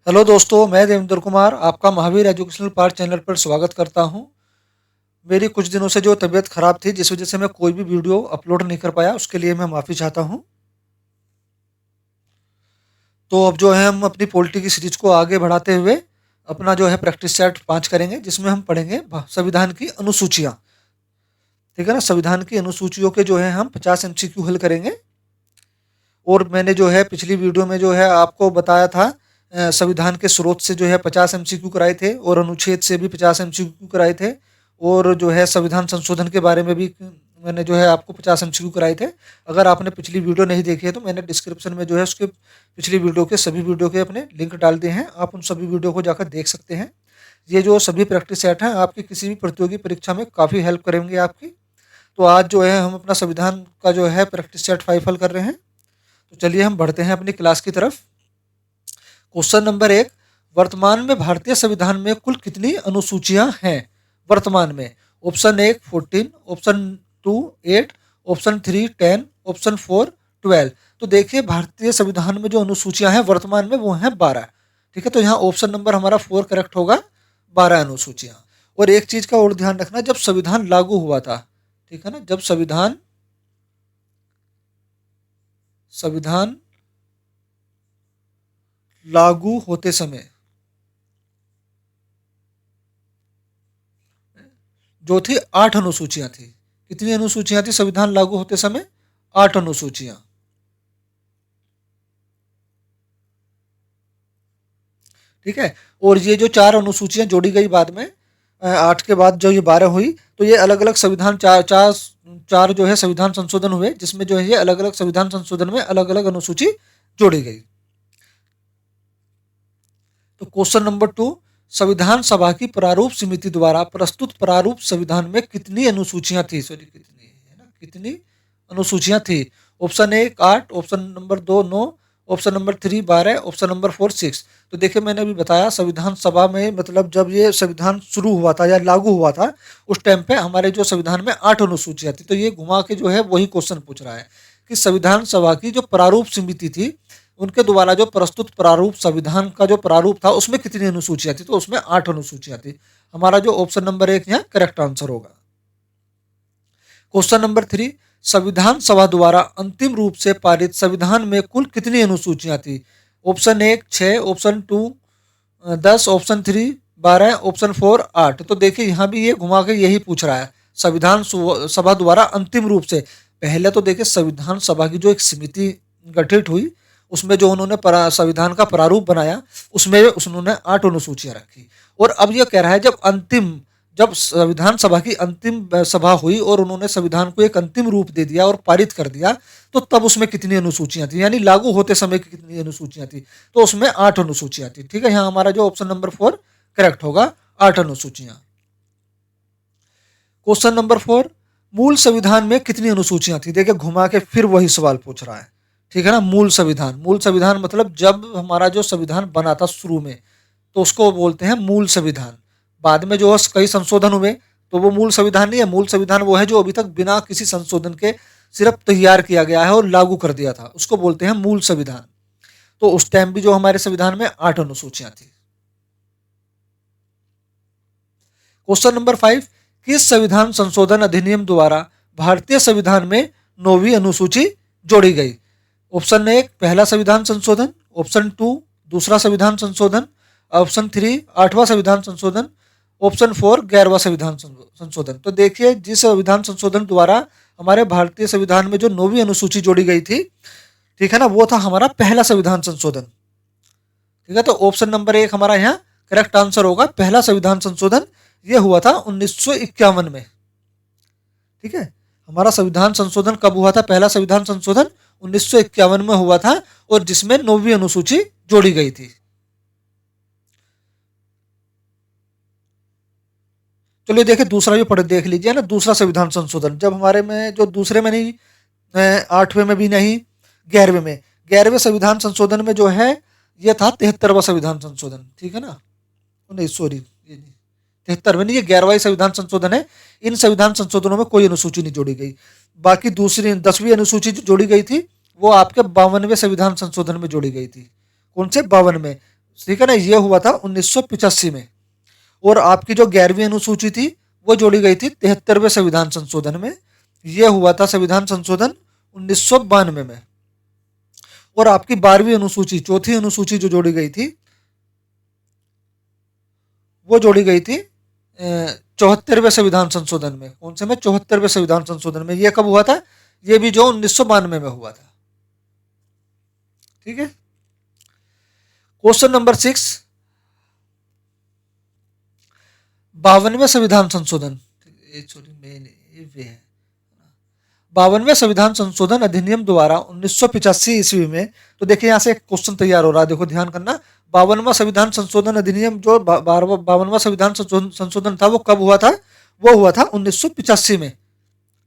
Hello दोस्तों, मैं देवेंद्र कुमार आपका महावीर एजुकेशनल पार्ट चैनल पर स्वागत करता हूं। मेरी कुछ दिनों से जो तबीयत खराब थी, जिस वजह से मैं कोई भी वीडियो अपलोड नहीं कर पाया, उसके लिए मैं माफ़ी चाहता हूं। तो अब जो है हम अपनी पॉलिटी की सीरीज को आगे बढ़ाते हुए अपना जो है प्रैक्टिस सेट 5 करेंगे, जिसमें हम पढ़ेंगे संविधान की अनुसूचियां। ठीक है ना। संविधान की अनुसूचियों के जो है हम 50 एमसीक्यू हल करेंगे। और मैंने जो है पिछली वीडियो में जो है आपको बताया था, संविधान के स्रोत से जो है 50 एमसीक्यू कराए थे और अनुच्छेद से भी 50 एमसीक्यू कराए थे। और जो है संविधान संशोधन के बारे में भी मैंने जो है आपको 50 एमसीक्यू कराए थे। अगर आपने पिछली वीडियो नहीं देखी है तो मैंने डिस्क्रिप्शन में जो है उसके पिछली वीडियो के सभी वीडियो के अपने लिंक डाल दिए हैं, आप उन सभी वीडियो को जाकर देख सकते हैं। ये जो सभी प्रैक्टिस सेट हैं आपकी किसी भी प्रतियोगी परीक्षा में काफ़ी हेल्प करेंगे आपकी। तो आज जो है हम अपना संविधान का जो है प्रैक्टिस सेट 5 हल कर रहे हैं। तो चलिए हम बढ़ते हैं अपनी क्लास की तरफ। क्वेश्चन नंबर 1, वर्तमान में भारतीय संविधान में कुल कितनी अनुसूचियां हैं? वर्तमान में ऑप्शन 1 14, ऑप्शन 2 8, ऑप्शन 3 10, ऑप्शन 4 12। तो देखिए भारतीय संविधान में जो अनुसूचियां हैं वर्तमान में वो हैं 12। ठीक है, तो यहाँ ऑप्शन नंबर हमारा 4 करेक्ट होगा, 12 अनुसूचियां। और एक चीज का और ध्यान रखना, जब संविधान लागू हुआ था, ठीक है ना, जब संविधान संविधान लागू होते समय जो थी 8 अनुसूचियां थी। कितनी अनुसूचियां थी संविधान लागू होते समय? 8 अनुसूचियां। ठीक है। और ये जो 4 अनुसूचियां जोड़ी गई बाद में, 8 के बाद जो ये 12 हुई, तो ये अलग अलग संविधान चार चार चार जो है संविधान संशोधन हुए, जिसमें जो है ये अलग अलग संविधान संशोधन में अलग अलग अनुसूची जोड़ी गई। तो क्वेश्चन नंबर 2, संविधान सभा की प्रारूप समिति द्वारा प्रस्तुत प्रारूप संविधान में कितनी अनुसूचियां थी? सॉरी, कितनी है ना, कितनी अनुसूचियां थी? Option 1 8, option number 2 9, option number 3 12, option number 4 6। तो देखिए मैंने अभी बताया संविधान सभा में, मतलब जब ये संविधान शुरू हुआ था या लागू हुआ था, उस टाइम पे हमारे जो संविधान में 8 अनुसूचियां थी। तो ये घुमा के जो है वही क्वेश्चन पूछ रहा है कि संविधान सभा की जो प्रारूप समिति थी, उनके द्वारा जो प्रस्तुत प्रारूप संविधान का जो प्रारूप था उसमें कितनी अनुसूचियां थी? तो उसमें 8 अनुसूचियां थी। हमारा जो ऑप्शन नंबर 1 यहाँ करेक्ट आंसर होगा। क्वेश्चन नंबर 3, संविधान सभा द्वारा अंतिम रूप से पारित संविधान में कुल कितनी अनुसूचियां थी? Option 1 6, option 2 10, option 3 12, option 4 8। तो देखिए यहाँ भी ये घुमा के यही पूछ रहा है, संविधान सभा द्वारा अंतिम रूप से। पहले तो देखिए संविधान सभा की जो एक समिति गठित हुई, उसमें जो उन्होंने संविधान का प्रारूप बनाया, उसमें उन्होंने 8 अनुसूचियां रखी। और अब ये कह रहा है जब संविधान सभा की अंतिम सभा हुई और उन्होंने संविधान को एक अंतिम रूप दे दिया और पारित कर दिया, तो तब उसमें कितनी अनुसूचियां थी, यानी लागू होते समय की कितनी अनुसूचियां थी? तो उसमें 8 अनुसूचियां थी। ठीक है, यहाँ हमारा जो ऑप्शन नंबर 4 करेक्ट होगा, 8 अनुसूचियां। क्वेश्चन नंबर 4, मूल संविधान में कितनी अनुसूचियां थी? देखिए घुमा के फिर वही सवाल पूछ रहा है। ठीक है ना, मूल संविधान मतलब जब हमारा जो संविधान बना था शुरू में, तो उसको बोलते हैं मूल संविधान। बाद में जो कई संशोधन हुए, तो वो मूल संविधान नहीं है। मूल संविधान वो है जो अभी तक बिना किसी संशोधन के सिर्फ तैयार किया गया है और लागू कर दिया था, उसको बोलते हैं मूल संविधान। तो उस टाइम भी जो हमारे संविधान में 8 अनुसूचियां थी। क्वेश्चन नंबर 5, किस संविधान संशोधन अधिनियम द्वारा भारतीय संविधान में 9वीं अनुसूची जोड़ी गई? ऑप्शन 1 पहला संविधान संशोधन, ऑप्शन 2 दूसरा संविधान संशोधन, ऑप्शन 3 8वां संविधान संशोधन, ऑप्शन 4 11वां संविधान संशोधन। तो देखिए जिस संविधान संशोधन द्वारा हमारे भारतीय संविधान में जो 9वीं अनुसूची जोड़ी गई थी, ठीक है ना, वो था हमारा पहला संविधान संशोधन। ठीक है, तो ऑप्शन नंबर 1 हमारा यहाँ करेक्ट आंसर होगा, पहला संविधान संशोधन। ये हुआ था 1951 में। ठीक है, हमारा संविधान संशोधन कब हुआ था? पहला संविधान संशोधन 1951 में हुआ था, और जिसमें 9वीं अनुसूची जोड़ी गई थी। चलिए देखिए दूसरा भी पढ़ देख लीजिए ना, दूसरा संविधान संशोधन जब हमारे में जो दूसरे में नहीं, 8वें में भी नहीं, 11वें में, 11वें संविधान संशोधन में जो है ये था 73वां संविधान संशोधन। ठीक है ना, नहीं सॉरी, ये नहीं 73 में नहीं, ये 11वां संविधान संशोधन है। इन संविधान संशोधनों में कोई अनुसूची नहीं जोड़ी गई। बाकी दूसरी 10वीं अनुसूची जो जोड़ी गई थी वो आपके 52वें संविधान संशोधन में जोड़ी गई थी। कौन से? 52 में। ठीक है ना, ये हुआ था 1985 में। और आपकी जो 11वीं अनुसूची थी वो जोड़ी गई थी 73वें संविधान संशोधन में। ये हुआ था संविधान संशोधन 1992 में। और आपकी 12वीं अनुसूची, चौथी अनुसूची जो जोड़ी गई थी, वो जोड़ी गई थी 74वें संविधान संशोधन में। कौन से में? 74वें संविधान संशोधन में। ये कब हुआ था? ये भी जो 1992 में हुआ था। ठीक है। क्वेश्चन नंबर 6, 52वें संविधान संशोधन, 52वें संविधान संशोधन अधिनियम द्वारा 1985 ईस्वी में, तो देखिए यहाँ से एक क्वेश्चन तैयार हो रहा है, देखो ध्यान करना। 52वां संविधान संशोधन अधिनियम जो 52वां संविधान संशोधन था वो कब हुआ था? वो हुआ था 1985 में।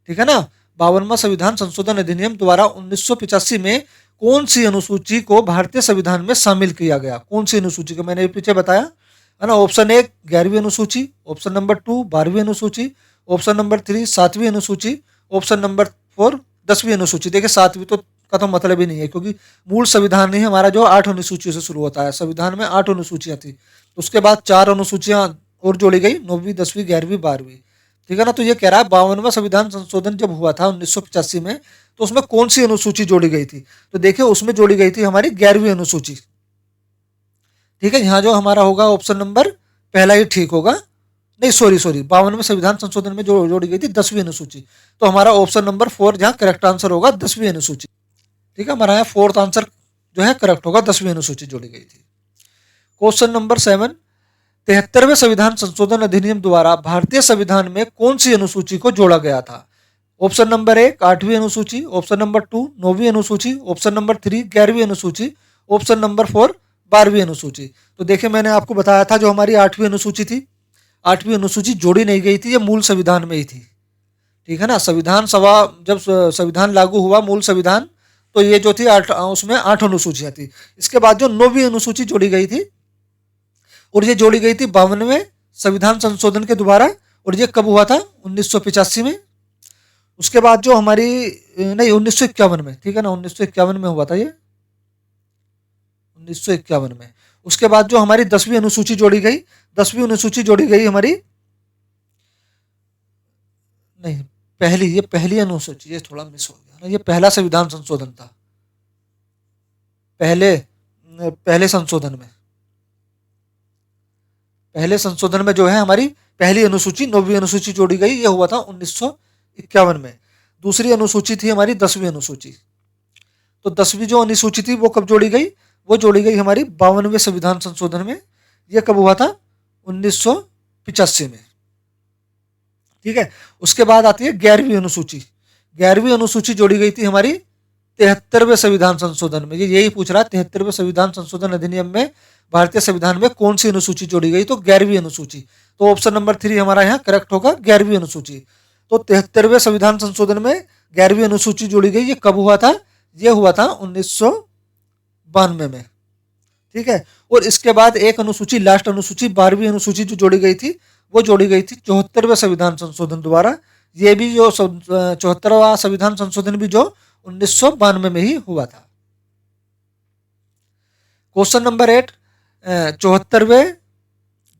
ठीक है ना। 52वां संविधान संशोधन अधिनियम द्वारा 1985 में कौन सी अनुसूची को भारतीय संविधान में शामिल किया गया? कौन सी अनुसूची को? मैंने पीछे बताया है ना। ऑप्शन 1 11वीं अनुसूची, ऑप्शन नंबर 2 12वीं अनुसूची, ऑप्शन नंबर 3 7वीं अनुसूची, ऑप्शन नंबर 4 10वीं अनुसूची। देखिए 7वीं तो का तो मतलब ही नहीं है, क्योंकि मूल संविधान ही हमारा जो 8 अनुसूचियों से शुरू होता है। संविधान में 8 अनुसूचियां थी, उसके बाद 4 अनुसूचियां और जोड़ी गई, 9वीं 10वीं 11वीं 12वीं। ठीक है ना। तो ये कह रहा है 52वां संविधान संशोधन जब हुआ था 1985 में, तो उसमें कौन सी अनुसूची जोड़ी गई थी? तो देखिए उसमें जोड़ी गई थी हमारी 11वीं अनुसूची। ठीक है। यहाँ जो हमारा होगा ऑप्शन नंबर पहला ही ठीक होगा। नहीं सॉरी 52वें संविधान संशोधन में जो जोड़ी गई थी 10वीं अनुसूची, तो हमारा ऑप्शन नंबर 4 जहाँ करेक्ट आंसर होगा 10वीं अनुसूची। ठीक है। हमारा यहाँ फोर्थ आंसर जो है करेक्ट होगा, 10वीं अनुसूची जोड़ी गई थी। क्वेश्चन नंबर 7, 73वें संविधान संशोधन अधिनियम द्वारा भारतीय संविधान में कौन सी अनुसूची को जोड़ा गया था? ऑप्शन नंबर 1 8वीं अनुसूची, ऑप्शन नंबर 2 9वीं अनुसूची, ऑप्शन नंबर 3 11वीं अनुसूची, ऑप्शन नंबर 4 12वीं अनुसूची। तो देखिए मैंने आपको बताया था जो हमारी 8वीं अनुसूची थी, 8वीं अनुसूची जोड़ी नहीं गई थी, ये मूल संविधान में ही थी। ठीक है ना। संविधान सभा जब संविधान लागू हुआ, मूल संविधान, तो ये जो थी उसमें 8 अनुसूचियां थी। इसके बाद जो 9वीं अनुसूची जोड़ी गई थी, और ये जोड़ी गई थी 52वें संविधान संशोधन के द्वारा, और ये कब हुआ था? 1985 में। उसके बाद जो हमारी नहीं 1951 में, ठीक है ना, 1951 में हुआ था ये, 1951 में। उसके बाद जो हमारी 10वीं अनुसूची जोड़ी गई, 10वीं अनुसूची जोड़ी गई हमारी, नहीं पहली, ये पहली अनुसूची, ये थोड़ा मिस हो गया ना, ये पहला संविधान संशोधन था, पहले पहले संशोधन में, पहले संशोधन में जो है हमारी पहली अनुसूची 9वीं अनुसूची जोड़ी गई, ये हुआ था 1951 में। दूसरी अनुसूची थी हमारी 10वीं अनुसूची। तो 10वीं जो अनुसूची थी वो कब जोड़ी गई? वो जोड़ी गई हमारी 52वें संविधान संशोधन में। ये कब हुआ था? 1985 में। ठीक है। उसके बाद आती है 11वीं अनुसूची। 11वीं अनुसूची जोड़ी गई थी हमारी 73वें संविधान संशोधन में। ये यही पूछ रहा है, 73वें संविधान संशोधन अधिनियम में भारतीय संविधान में कौन सी अनुसूची जोड़ी गई? तो 11वीं अनुसूची। तो ऑप्शन नंबर 3 हमारा यहाँ करेक्ट होगा, 11वीं अनुसूची। तो 73वें संविधान संशोधन में 11वीं अनुसूची जोड़ी गई। ये कब हुआ था? ये हुआ था 1992 में। ठीक है। और इसके बाद एक अनुसूची, लास्ट अनुसूची 12वीं अनुसूची जो जोड़ी गई थी, वो जोड़ी गई थी 74वें संविधान संशोधन द्वारा। ये भी जो 74वां संविधान संशोधन भी जो 1992 में ही हुआ था। क्वेश्चन नंबर 8,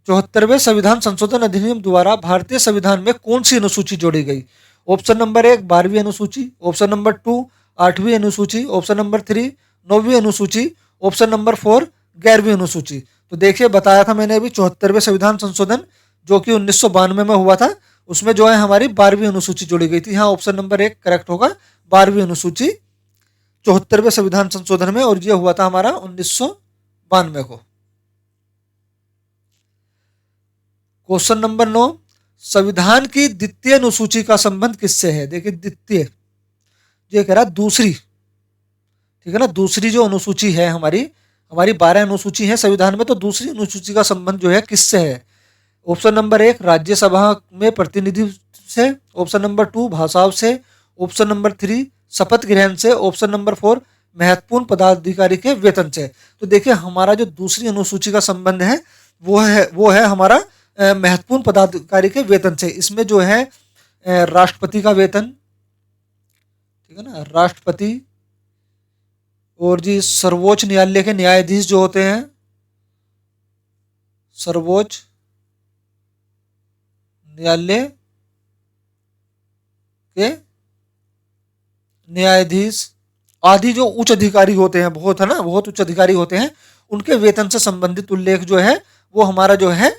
74वें संविधान संशोधन अधिनियम द्वारा भारतीय संविधान में कौन सी अनुसूची जोड़ी गई? ऑप्शन नंबर 1 12वीं अनुसूची, ऑप्शन नंबर 2 8वीं अनुसूची, ऑप्शन नंबर 3 9वीं अनुसूची, ऑप्शन नंबर 4 11वीं अनुसूची। तो देखिए बताया था मैंने अभी 74वें संविधान संशोधन जो कि 1992 में हुआ था, उसमें जो है हमारी 12वीं अनुसूची जोड़ी गई थी। हाँ ऑप्शन नंबर 1 करेक्ट होगा, 12वीं अनुसूची 74वें संविधान संशोधन में, और ये हुआ था हमारा 1992 को। क्वेश्चन नंबर 9, संविधान की द्वितीय अनुसूची का संबंध किससे है? देखिए द्वितीय, ये कह रहा दूसरी। ठीक है ना। दूसरी जो अनुसूची है हमारी 12 अनुसूची है संविधान में, तो दूसरी अनुसूची का संबंध जो है किससे है? ऑप्शन नंबर 1 राज्यसभा में प्रतिनिधि से, ऑप्शन नंबर 2 भाषाओं से, ऑप्शन नंबर 3 शपथ ग्रहण से, ऑप्शन नंबर 4 महत्वपूर्ण पदाधिकारी के वेतन से। तो देखिए हमारा जो दूसरी अनुसूची का संबंध है वो है हमारा महत्वपूर्ण पदाधिकारी के वेतन से। इसमें जो है राष्ट्रपति का वेतन, ठीक है ना, राष्ट्रपति, और जी सर्वोच्च न्यायालय के न्यायाधीश जो होते हैं, सर्वोच्च न्यायालय के न्यायाधीश आदि जो उच्च अधिकारी होते हैं, बहुत है ना, बहुत उच्च अधिकारी होते हैं, उनके वेतन से संबंधित उल्लेख जो है वो हमारा जो है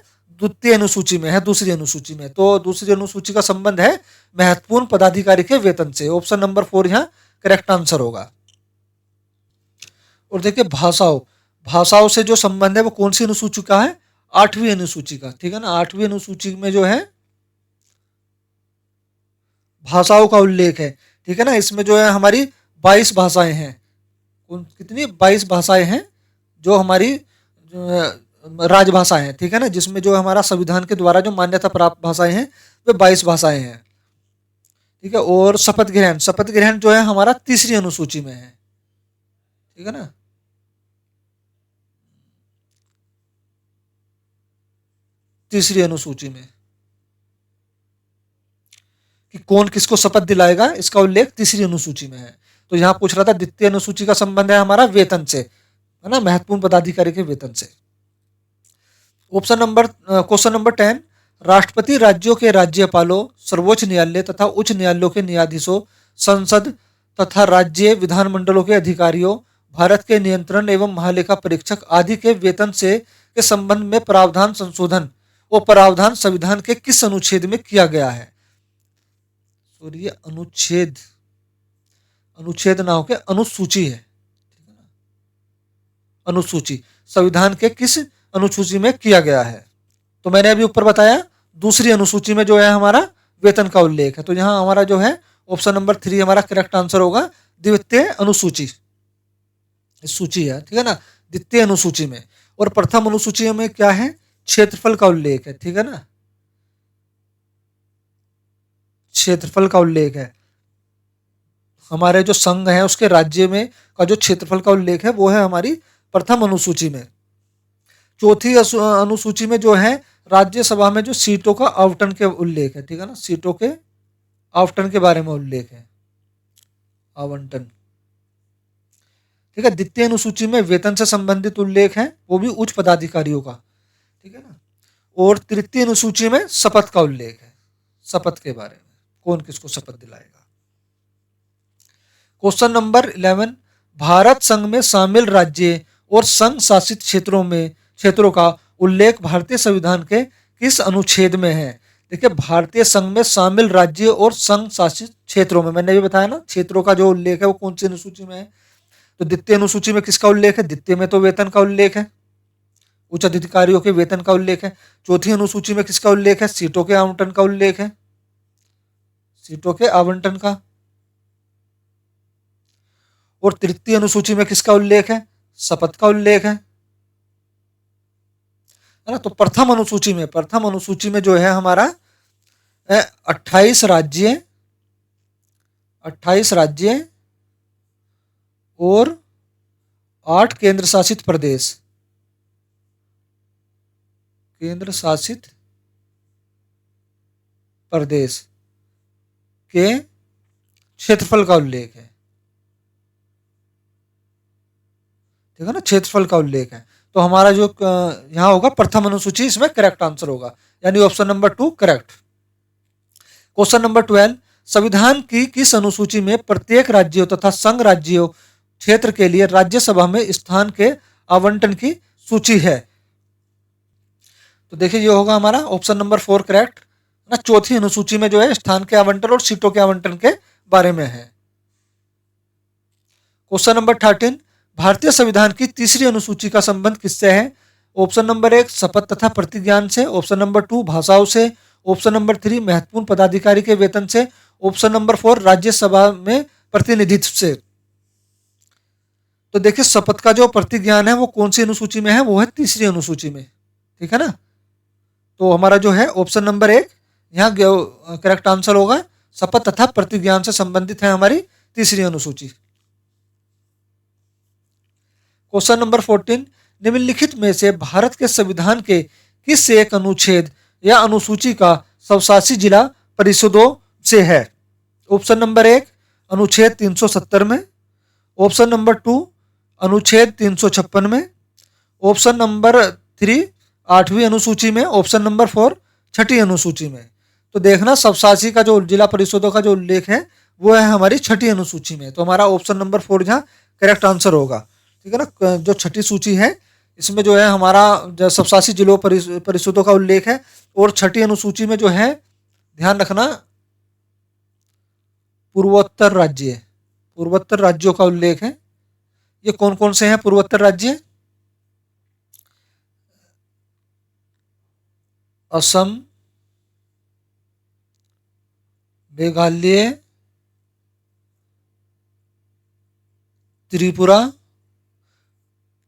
द्वितीय अनुसूची में है, दूसरी अनुसूची में। तो दूसरी अनुसूची का संबंध है महत्वपूर्ण पदाधिकारी के वेतन से। ऑप्शन नंबर 4 यहाँ करेक्ट आंसर होगा। और देखिए भाषाओं, भाषाओं से जो संबंध है वो कौन सी अनुसूची का है? 8वीं अनुसूची का, ठीक है ना। 8वीं अनुसूची में जो है भाषाओं का उल्लेख है, ठीक है ना। इसमें जो है हमारी 22 भाषाएं हैं। कितनी? 22 भाषाएं हैं जो हमारी राजभाषाएं हैं, ठीक है ना, जिसमें जो हमारा संविधान के द्वारा जो मान्यता प्राप्त भाषाएं हैं वे 22 भाषाएं हैं, ठीक है। और शपथ ग्रहण, शपथ ग्रहण जो है हमारा तीसरी अनुसूची में है, ठीक है ना। तीसरी अनुसूची में कि कौन किसको शपथ दिलाएगा, इसका उल्लेख तीसरी अनुसूची में है। तो यहाँ पूछ रहा था द्वितीय अनुसूची का संबंध है हमारा वेतन से, है ना, महत्वपूर्ण पदाधिकारी के वेतन से। क्वेश्चन नंबर 10, राष्ट्रपति राज्यों के राज्यपालों, सर्वोच्च न्यायालय तथा उच्च न्यायालयों के न्यायाधीशों, संसद तथा राज्य विधानमंडलों के अधिकारियों, भारत के नियंत्रण एवं महालेखा परीक्षक आदि के वेतन से के संबंध में प्रावधान संशोधन वो प्रावधान संविधान के किस अनुच्छेद में किया गया है? सॉरी, अनुच्छेद, अनुच्छेद ना होकर अनुसूची है, अनुसूची संविधान के किस अनुसूची में किया गया है? तो मैंने अभी ऊपर बताया दूसरी अनुसूची में जो है हमारा वेतन का उल्लेख है। तो यहाँ हमारा जो है ऑप्शन नंबर 3 हमारा करेक्ट आंसर होगा। द्वितीय अनुसूची सूची है, ठीक है ना, द्वितीय अनुसूची में। और प्रथम अनुसूची में क्या है? क्षेत्रफल का उल्लेख है, ठीक है ना, क्षेत्रफल का उल्लेख है। हमारे जो संघ है उसके राज्य में का जो क्षेत्रफल का उल्लेख है वो है हमारी प्रथम अनुसूची में। चौथी अनुसूची में जो है राज्यसभा में जो सीटों का आवंटन के उल्लेख है, ठीक है ना, सीटों के आवंटन के बारे में उल्लेख है, आवंटन, ठीक है। द्वितीय अनुसूची में वेतन से संबंधित उल्लेख है, वो भी उच्च पदाधिकारियों का, ठीक है ना। और तृतीय अनुसूची में शपथ का उल्लेख है, शपथ के बारे में, कौन किसको शपथ दिलाएगा। क्वेश्चन नंबर 11, भारत संघ में शामिल राज्य और संघ शासित क्षेत्रों का उल्लेख भारतीय संविधान के किस अनुच्छेद में है? देखिए भारतीय संघ में शामिल राज्य और संघ शासित क्षेत्रों में, मैंने भी बताया ना, क्षेत्रों का जो उल्लेख है वो कौन सी अनुसूची में है? तो द्वितीय अनुसूची में किसका उल्लेख है? द्वितीय में तो वेतन का उल्लेख है, उच्च अधिकारियों के वेतन का उल्लेख है। चौथी अनुसूची में किसका उल्लेख है? सीटों के आवंटन का उल्लेख है, सीटों के आवंटन का। और तृतीय अनुसूची में किसका उल्लेख है? शपथ का उल्लेख है ना। तो प्रथम अनुसूची में जो है हमारा 28 राज्य, 28 राज्य और 8 केंद्र शासित प्रदेश, केंद्र शासित प्रदेश के क्षेत्रफल का उल्लेख है, ठीक है ना, क्षेत्रफल का उल्लेख है। तो हमारा जो यहाँ होगा प्रथम अनुसूची, इसमें करेक्ट आंसर होगा, यानी option number 2 correct. Question number 12, संविधान की किस अनुसूची में प्रत्येक राज्यों तथा संघ राज्यों क्षेत्र के लिए राज्यसभा में स्थान के आवंटन की सूची है? तो देखिए ये होगा हमारा ऑप्शन नंबर 4 करेक्ट ना। चौथी अनुसूची में जो है स्थान के आवंटन और सीटों के आवंटन के बारे में है। क्वेश्चन नंबर 13, भारतीय संविधान की तीसरी अनुसूची का संबंध किससे है? ऑप्शन नंबर 1 शपथ तथा प्रतिज्ञान से, ऑप्शन नंबर 2 भाषाओं से, ऑप्शन नंबर 3 महत्वपूर्ण पदाधिकारी के वेतन से, ऑप्शन नंबर 4 राज्यसभा में प्रतिनिधित्व से। तो देखिए शपथ का जो प्रतिज्ञान है वो कौन सी अनुसूची में है? वो है तीसरी अनुसूची में, ठीक है ना। तो हमारा जो है ऑप्शन नंबर 1 यहाँ करेक्ट आंसर होगा। शपथ तथा प्रतिज्ञान से संबंधित है हमारी तीसरी अनुसूची। क्वेश्चन नंबर 14, निम्नलिखित में से भारत के संविधान के किस एक अनुच्छेद या अनुसूची का स्वशासी जिला परिषदों से है? ऑप्शन नंबर 1 अनुच्छेद 370 में, ऑप्शन नंबर 2 अनुच्छेद 356 में, ऑप्शन नंबर 3 8वीं अनुसूची में, ऑप्शन नंबर 4 छठी अनुसूची में। तो देखना सबशासी का जो जिला परिषदों का जो उल्लेख है वो है हमारी छठी अनुसूची में, तो हमारा ऑप्शन नंबर 4 यहाँ करेक्ट आंसर होगा। ठीक है ना, जो छठी सूची है इसमें जो है हमारा सबशासी जिलों परिषदों का उल्लेख है, और छठी अनुसूची में जो है ध्यान रखना पूर्वोत्तर राज्य, पूर्वोत्तर राज्यों का उल्लेख है। ये कौन कौन से हैं पूर्वोत्तर राज्य? असम, मेघालय, त्रिपुरा।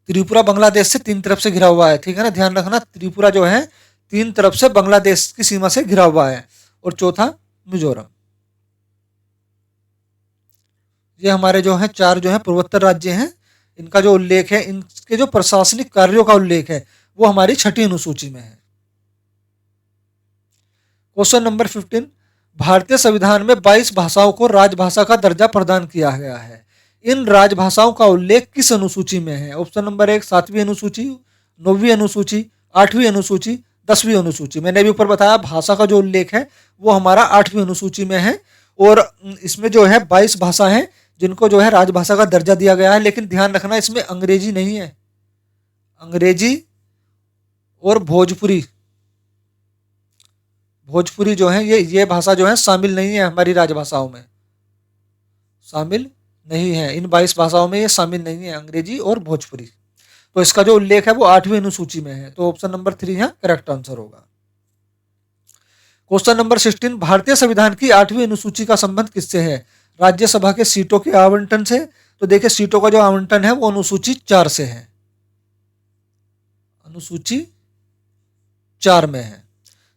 त्रिपुरा बांग्लादेश से 3 तरफ से घिरा हुआ है, ठीक है ना, ध्यान रखना त्रिपुरा जो है 3 तरफ से बांग्लादेश की सीमा से घिरा हुआ है। और चौथा मिजोरम। ये हमारे जो है 4 जो है पूर्वोत्तर राज्य हैं, इनका जो उल्लेख है, इनके जो प्रशासनिक कार्यों का उल्लेख है वो हमारी छठी अनुसूची में है। क्वेश्चन नंबर 15, भारतीय संविधान में 22 भाषाओं को राजभाषा का दर्जा प्रदान किया गया है। इन राजभाषाओं का उल्लेख किस अनुसूची में है? ऑप्शन नंबर 1 7वीं अनुसूची, 9वीं अनुसूची, 8वीं अनुसूची, 10वीं अनुसूची। मैंने अभी ऊपर बताया भाषा का जो उल्लेख है वो हमारा 8वीं अनुसूची में है, और इसमें जो है 22 भाषा हैं जिनको जो है राजभाषा का दर्जा दिया गया है। लेकिन ध्यान रखना इसमें अंग्रेजी नहीं है, अंग्रेजी और भोजपुरी, भोजपुरी जो है ये भाषा जो है शामिल नहीं है हमारी राजभाषाओं में, शामिल नहीं है इन 22 भाषाओं में, ये शामिल नहीं है अंग्रेजी और भोजपुरी। तो इसका जो उल्लेख है वो 8वीं अनुसूची में है, तो ऑप्शन नंबर 3 यहाँ करेक्ट आंसर होगा। क्वेश्चन नंबर 16, भारतीय संविधान की 8वीं अनुसूची का संबंध किससे है? राज्यसभा के सीटों के आवंटन से। तो देखिए सीटों का जो आवंटन है वो अनुसूची 4 से है, अनुसूची 4 में है,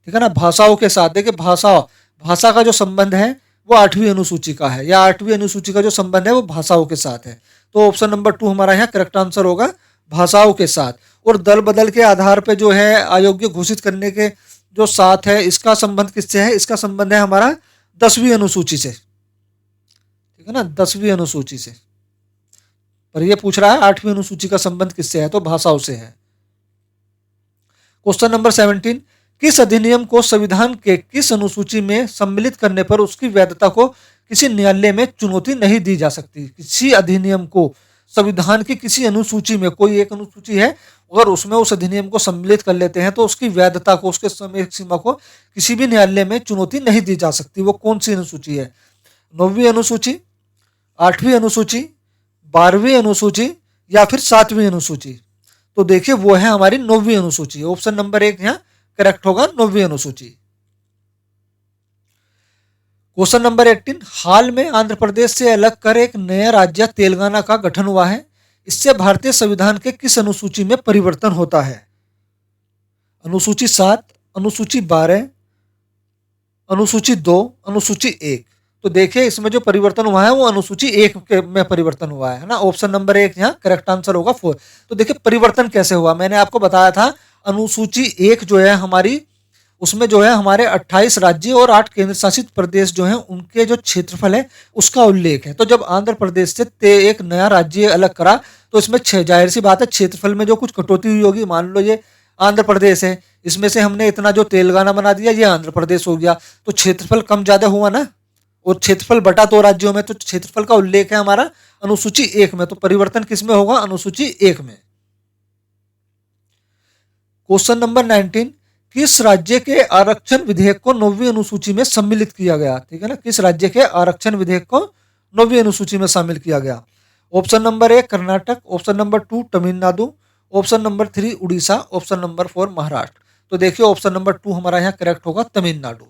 ठीक है ना। भाषाओं के साथ देखिए भाषा का जो संबंध है वो 8वीं अनुसूची का है, या 8वीं अनुसूची का जो संबंध है वो भाषाओं के साथ है। तो ऑप्शन नंबर 2 हमारा यहाँ करेक्ट आंसर होगा, भाषाओं के साथ। और दल बदल के आधार पर जो है अयोग्य घोषित करने के जो साथ है, इसका संबंध किससे है? इसका संबंध है हमारा 10वीं अनुसूची से, ठीक है ना, 10वीं अनुसूची से। पर यह पूछ रहा है 8वीं अनुसूची का संबंध किससे है, तो भाषाओं से है। क्वेश्चन नंबर 17, किस अधिनियम को संविधान के किस अनुसूची में सम्मिलित करने पर उसकी वैधता को किसी न्यायालय में चुनौती नहीं दी जा सकती? किसी अधिनियम को संविधान की किसी अनुसूची में, कोई एक अनुसूची है, अगर उसमें उस अधिनियम को सम्मिलित कर लेते हैं तो उसकी वैधता को, उसके समय सीमा को किसी भी न्यायालय में चुनौती नहीं दी जा सकती। वो कौन सी अनुसूची है? 9वीं अनुसूची, 8वीं अनुसूची, 12वीं अनुसूची, या फिर 7वीं अनुसूची? तो देखिए वो है हमारी 9वीं अनुसूची। ऑप्शन नंबर 1 यहाँ करेक्ट होगा, 9वीं अनुसूची। क्वेश्चन नंबर 18, हाल में आंध्र प्रदेश से अलग कर एक नया राज्य तेलंगाना का गठन हुआ है। इससे भारतीय संविधान के किस अनुसूची में परिवर्तन होता है? अनुसूची 7, अनुसूची 12, अनुसूची 2, अनुसूची 1? तो देखिए इसमें जो परिवर्तन हुआ है वो अनुसूची 1 में परिवर्तन हुआ है ना। ऑप्शन नंबर 1 यहाँ करेक्ट आंसर होगा 4। तो देखिए परिवर्तन कैसे हुआ, मैंने आपको बताया था अनुसूची 1 जो है हमारी, उसमें जो है हमारे 28 राज्य और 8 केंद्र शासित प्रदेश जो हैं उनके जो क्षेत्रफल है उसका उल्लेख है। तो जब आंध्र प्रदेश से एक नया राज्य अलग करा तो इसमें जाहिर सी बात है क्षेत्रफल में जो कुछ कटौती हुई होगी। मान लो ये आंध्र प्रदेश है, इसमें से हमने इतना जो तेलंगाना बना दिया, ये आंध्र प्रदेश हो गया, तो क्षेत्रफल कम ज्यादा हुआ ना, और क्षेत्रफल बटा 2 राज्यों में, तो क्षेत्रफल का उल्लेख है हमारा अनुसूची 1 में। तो परिवर्तन किसमें होगा? अनुसूची 1 में। क्वेश्चन नंबर 19, किस राज्य के आरक्षण विधेयक को 9वीं अनुसूची में सम्मिलित किया गया? ठीक है ना, किस राज्य के आरक्षण विधेयक को 9वीं अनुसूची में शामिल किया गया? Option number 1 Karnataka, option number 2 Tamil Nadu, option number 3 Orissa, option number 4 Maharashtra. तो देखिए ऑप्शन नंबर 2 हमारा यहाँ करेक्ट होगा, तमिलनाडु।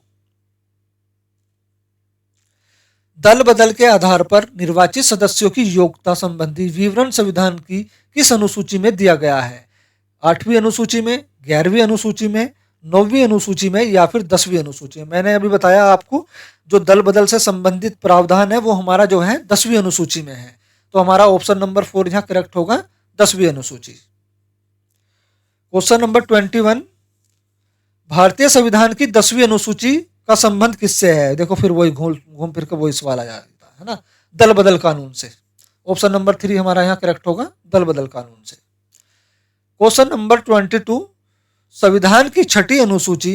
दल बदल के आधार पर निर्वाचित सदस्यों की योग्यता संबंधी विवरण संविधान की किस अनुसूची में दिया गया है? 8वीं अनुसूची में, 11वीं अनुसूची में, 9वीं अनुसूची में, या फिर 10वीं अनुसूची में? मैंने अभी बताया आपको जो दल बदल से संबंधित प्रावधान है वो हमारा जो है 10वीं अनुसूची में है। तो हमारा ऑप्शन नंबर 4 यहाँ करेक्ट होगा, 10वीं अनुसूची। क्वेश्चन नंबर 21, भारतीय संविधान की 10वीं अनुसूची का संबंध किससे है? देखो फिर वही घूम फिर कर वही सवाल आ जाता है ना, दल बदल कानून से। ऑप्शन नंबर 3 हमारा यहाँ करेक्ट होगा, दल बदल कानून से। क्वेश्चन नंबर 22, संविधान की छठी अनुसूची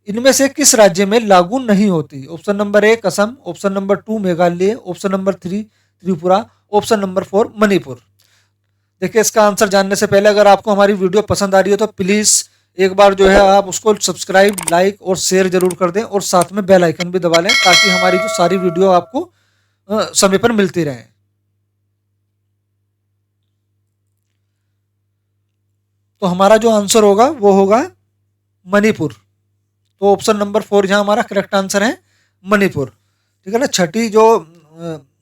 इनमें से किस राज्य में लागू नहीं होती? Option number 1 Assam, option number 2 Meghalaya, option number 3 Tripura, option number 4 Manipur. देखिए, इसका आंसर जानने से पहले अगर आपको हमारी वीडियो पसंद आ रही है तो प्लीज एक बार जो है आप उसको सब्सक्राइब, लाइक और शेयर जरूर कर दें और साथ में बेल आइकन भी दबा लें ताकि हमारी जो सारी वीडियो आपको समय पर मिलती रहे। तो हमारा जो आंसर होगा वो होगा मणिपुर। तो ऑप्शन नंबर 4 यहाँ हमारा करेक्ट आंसर है, मणिपुर। ठीक है ना। छठी जो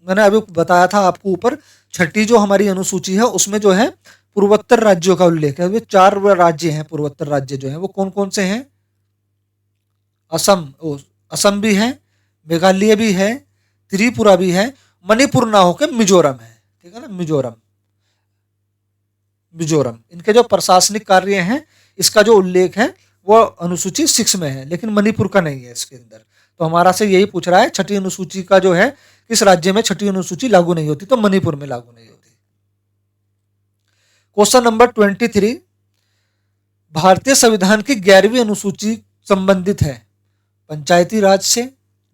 मैंने अभी बताया था आपको ऊपर, छठी जो हमारी अनुसूची है उसमें जो है पूर्वोत्तर राज्यों का उल्लेख है। 4 राज्य हैं पूर्वोत्तर राज्य जो है, वो कौन कौन से हैं? असम भी है, मेघालय भी है, त्रिपुरा भी है, मणिपुर ना होकर मिजोरम है। ठीक है ना, मिजोरम। मिजोरम इनके जो प्रशासनिक कार्य हैं इसका जो उल्लेख है वो अनुसूची 6 में है, लेकिन मणिपुर का नहीं है इसके अंदर। तो हमारा से यही पूछ रहा है छठी अनुसूची का जो है किस राज्य में छठी अनुसूची लागू नहीं होती? तो मणिपुर में लागू नहीं होती। क्वेश्चन नंबर 23, भारतीय संविधान की 11वीं अनुसूची संबंधित है पंचायती राज से,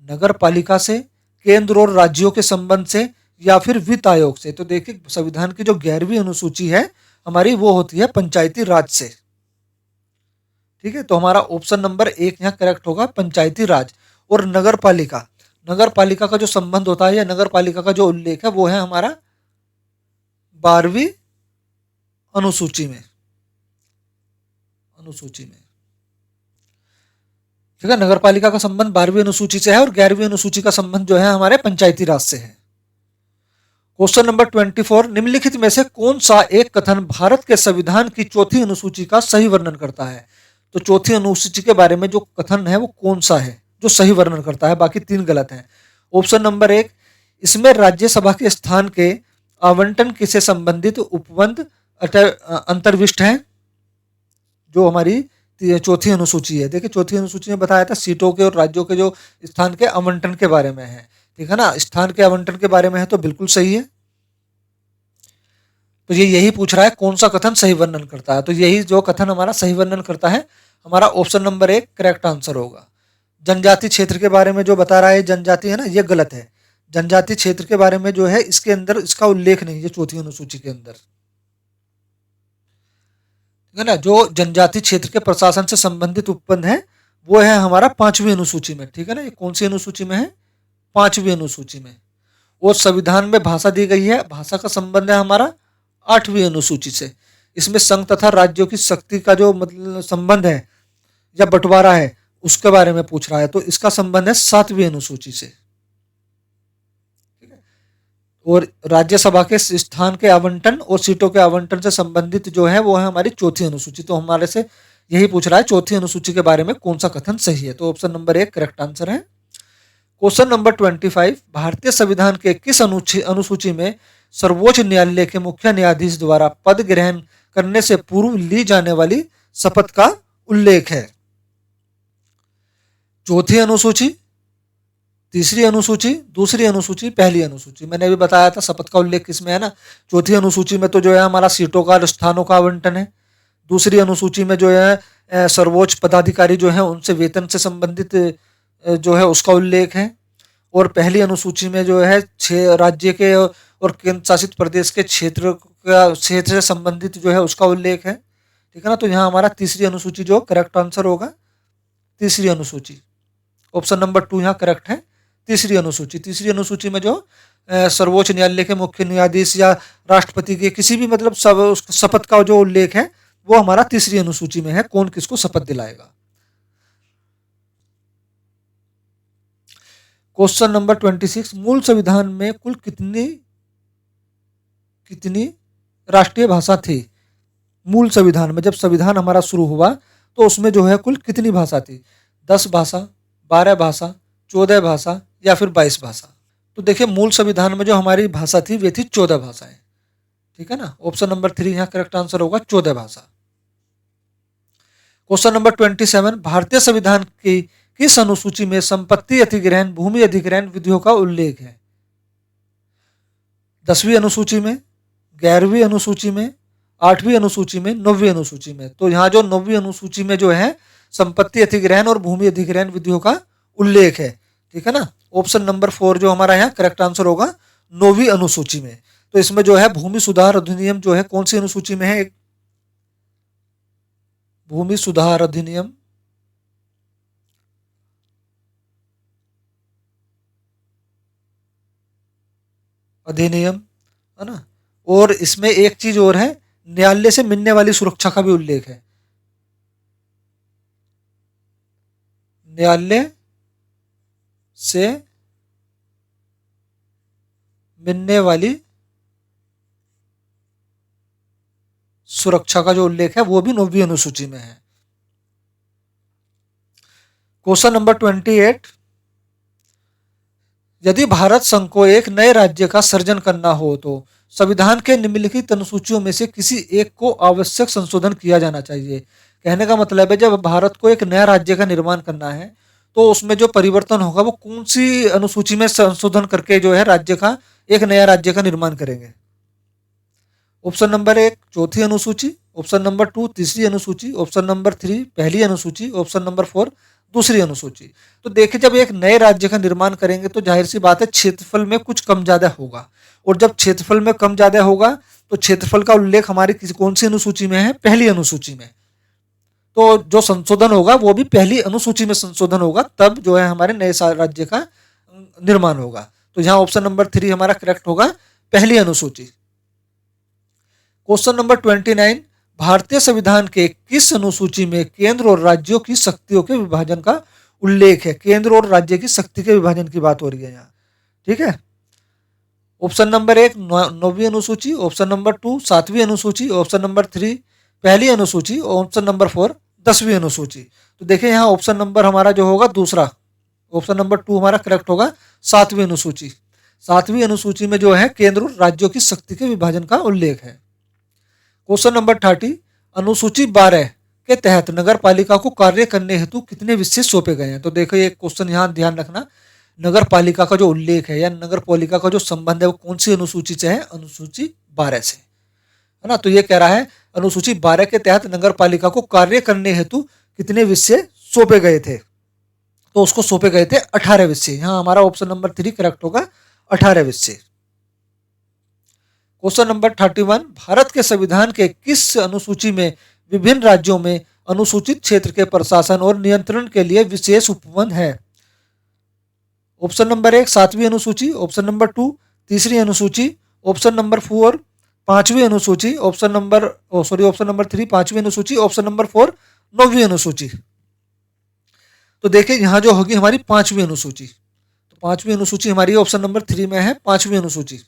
नगर पालिका से, केंद्र और राज्यों के संबंध से या फिर वित्त आयोग से? तो देखिए, संविधान की जो 11वीं अनुसूची है हमारी वो होती है पंचायती राज से। ठीक है, तो हमारा ऑप्शन नंबर 1 यहाँ करेक्ट होगा, पंचायती राज। और नगर पालिका, नगर पालिका का जो संबंध होता है या नगर पालिका का जो उल्लेख है वो है हमारा 12वीं अनुसूची में। ठीक है, नगर पालिका का संबंध 12वीं अनुसूची से है और 11वीं अनुसूची का संबंध जो है हमारे पंचायती राज से है। क्वेश्चन नंबर 24, निम्नलिखित में से कौन सा एक कथन भारत के संविधान की चौथी अनुसूची का सही वर्णन करता है? तो चौथी अनुसूची के बारे में जो कथन है वो कौन सा है जो सही वर्णन करता है? बाकी 3 गलत हैं। ऑप्शन नंबर 1, इसमें राज्यसभा के स्थान के आवंटन से संबंधित उपबंध अंतर्विष्ट है, जो हमारी चौथी अनुसूची है। देखिए, चौथी अनुसूची में बताया था सीटों के और राज्यों के जो स्थान के आवंटन के बारे में है। ठीक है ना, स्थान के आवंटन के बारे में है तो बिल्कुल सही है। तो ये यही पूछ रहा है कौन सा कथन सही वर्णन करता है। तो यही जो कथन हमारा सही वर्णन करता है हमारा ऑप्शन नंबर 1 करेक्ट आंसर होगा। जनजाति क्षेत्र के बारे में जो बता रहा है जनजाति है ना, ये गलत है। जनजाति क्षेत्र के बारे में जो है इसके अंदर इसका उल्लेख नहीं है चौथी अनुसूची के अंदर। है ना, जो जनजाति क्षेत्र के प्रशासन से संबंधित उपबंध है वो है हमारा 5वीं अनुसूची में। ठीक है ना, ये कौन सी अनुसूची में है? 5वीं अनुसूची में। और संविधान में भाषा दी गई है, भाषा का संबंध है हमारा 8वीं अनुसूची से। इसमें संघ तथा राज्यों की शक्ति का जो मतलब संबंध है या बंटवारा है उसके बारे में पूछ रहा है, तो इसका संबंध है 7वीं अनुसूची से। और राज्यसभा के स्थान के आवंटन और सीटों के आवंटन से संबंधित जो है वो है हमारी चौथी अनुसूची। तो हमारे से यही पूछ रहा है चौथी अनुसूची के बारे में कौन सा कथन सही है। तो ऑप्शन नंबर 1 करेक्ट आंसर है। क्वेश्चन नंबर 25, भारतीय संविधान के किस अनुसूची में सर्वोच्च न्यायालय के मुख्य न्यायाधीश द्वारा पद ग्रहण करने से पूर्व ली जाने वाली शपथ का उल्लेख है? चौथी अनुसूची, तीसरी अनुसूची, दूसरी अनुसूची, पहली अनुसूची। मैंने अभी बताया था शपथ का उल्लेख किसमें है ना। चौथी अनुसूची में तो जो है हमारा सीटों का और स्थानों का आवंटन है। दूसरी अनुसूची में जो है सर्वोच्च पदाधिकारी जो है उनसे वेतन से संबंधित जो है उसका उल्लेख है। और पहली अनुसूची में जो है 6 राज्य के और केंद्र शासित प्रदेश के क्षेत्र से संबंधित जो है उसका उल्लेख है। ठीक है ना, तो यहाँ हमारा तीसरी अनुसूची जो करेक्ट आंसर होगा, तीसरी अनुसूची। ऑप्शन नंबर 2 यहाँ करेक्ट है, तीसरी अनुसूची। तीसरी अनुसूची में जो सर्वोच्च न्यायालय के मुख्य न्यायाधीश या राष्ट्रपति के किसी भी मतलब शपथ का जो उल्लेख है वो हमारा तीसरी अनुसूची में है, कौन किसको शपथ दिलाएगा। क्वेश्चन नंबर 26, मूल संविधान में कुल कितनी राष्ट्रीय भाषा थी? मूल संविधान में जब संविधान हमारा शुरू हुआ तो उसमें जो है कुल कितनी भाषा थी? 10 भाषा, 12 भाषा, 14 भाषा या फिर 22 भाषा? तो देखिए, मूल संविधान में जो हमारी भाषा थी वे थी 14 भाषाएं। ठीक है ना, ऑप्शन नंबर 3 यहाँ करेक्ट आंसर होगा, 14 भाषा। क्वेश्चन नंबर 27, भारतीय संविधान की किस अनुसूची में संपत्ति अधिग्रहण, भूमि अधिग्रहण विधियों का उल्लेख है? 10वीं अनुसूची में, 11वीं अनुसूची में, 8वीं अनुसूची में, 9वीं अनुसूची में। तो यहाँ जो 9वीं अनुसूची में जो है संपत्ति अधिग्रहण और भूमि अधिग्रहण विधियों का उल्लेख है। ठीक है ना। ऑप्शन नंबर 4 जो हमारा यहाँ करेक्ट आंसर होगा 9वीं अनुसूची में। तो इसमें जो है भूमि सुधार अधिनियम जो है कौन सी अनुसूची में है? एक भूमि सुधार अधिनियम अधिनियम, है ना। और इसमें एक चीज और है, न्यायालय से मिलने वाली सुरक्षा का भी उल्लेख है। न्यायालय से मिलने वाली सुरक्षा का जो उल्लेख है वो भी 9वीं अनुसूची में है। क्वेश्चन नंबर 28, यदि भारत संघ को एक नए राज्य का सृजन करना हो तो संविधान के निम्नलिखित अनुसूचियों में से किसी एक को आवश्यक संशोधन किया जाना चाहिए। कहने का मतलब है जब भारत को एक नया राज्य का निर्माण करना है तो उसमें जो परिवर्तन होगा वो कौन सी अनुसूची में संशोधन करके जो है राज्य का, एक नया राज्य का निर्माण करेंगे। ऑप्शन नंबर 1 चौथी अनुसूची, ऑप्शन नंबर 2 तीसरी अनुसूची, ऑप्शन नंबर 3 पहली अनुसूची, ऑप्शन नंबर 4 दूसरी अनुसूची। तो देखिए जब एक नए राज्य का निर्माण करेंगे तो जाहिर सी बात है क्षेत्रफल में कुछ कम ज्यादा होगा, और जब क्षेत्रफल में कम ज्यादा होगा तो क्षेत्रफल का उल्लेख हमारी कौन सी अनुसूची में है? पहली अनुसूची में। तो जो संशोधन होगा वो भी पहली अनुसूची में संशोधन होगा, तब जो है हमारे नए राज्य का निर्माण होगा। तो यहाँ ऑप्शन नंबर 3 हमारा करेक्ट होगा, पहली अनुसूची। क्वेश्चन नंबर 29, भारतीय संविधान के किस अनुसूची में केंद्र और राज्यों की शक्तियों के विभाजन का उल्लेख है? केंद्र और राज्य की शक्ति के विभाजन की बात हो रही है यहाँ। ठीक है। ऑप्शन नंबर 1 9वीं अनुसूची, ऑप्शन नंबर 2 7वीं अनुसूची, ऑप्शन नंबर 3 पहली अनुसूची, ऑप्शन नंबर 4 10वीं अनुसूची। तो देखिए यहाँ ऑप्शन नंबर हमारा जो होगा दूसरा, ऑप्शन नंबर 2 हमारा करेक्ट होगा, 7वीं अनुसूची। 7वीं अनुसूची में जो है केंद्र और राज्यों की शक्ति के विभाजन का उल्लेख है। क्वेश्चन नंबर 30, अनुसूची 12 के तहत नगर पालिका को कार्य करने हेतु कितने विषय सौंपे गए हैं? तो देखो ये क्वेश्चन यहाँ ध्यान रखना, नगर पालिका का जो उल्लेख है या नगर पालिका का जो संबंध है वो कौन सी अनुसूची से है? अनुसूची 12 से, है ना। तो ये कह रहा है अनुसूची 12 के तहत नगर पालिका को कार्य करने हेतु कितने विषय सौंपे गए थे? तो उसको सौंपे गए थे 18 विषय। यहाँ हमारा ऑप्शन नंबर 3 करेक्ट होगा, 18 विषय। क्वेश्चन नंबर 31, भारत के संविधान के किस अनुसूची में विभिन्न राज्यों में अनुसूचित क्षेत्र के प्रशासन और नियंत्रण के लिए विशेष उपबंध है? ऑप्शन नंबर 1 7वीं अनुसूची, ऑप्शन नंबर 2 तीसरी अनुसूची, ऑप्शन नंबर 4 5वीं अनुसूची, ऑप्शन नंबर 3 5वीं अनुसूची, ऑप्शन नंबर 4 9वीं अनुसूची। तो देखिए यहाँ जो होगी हमारी 5वीं अनुसूची। तो 5वीं अनुसूची हमारी ऑप्शन नंबर 3 में है, 5वीं अनुसूची।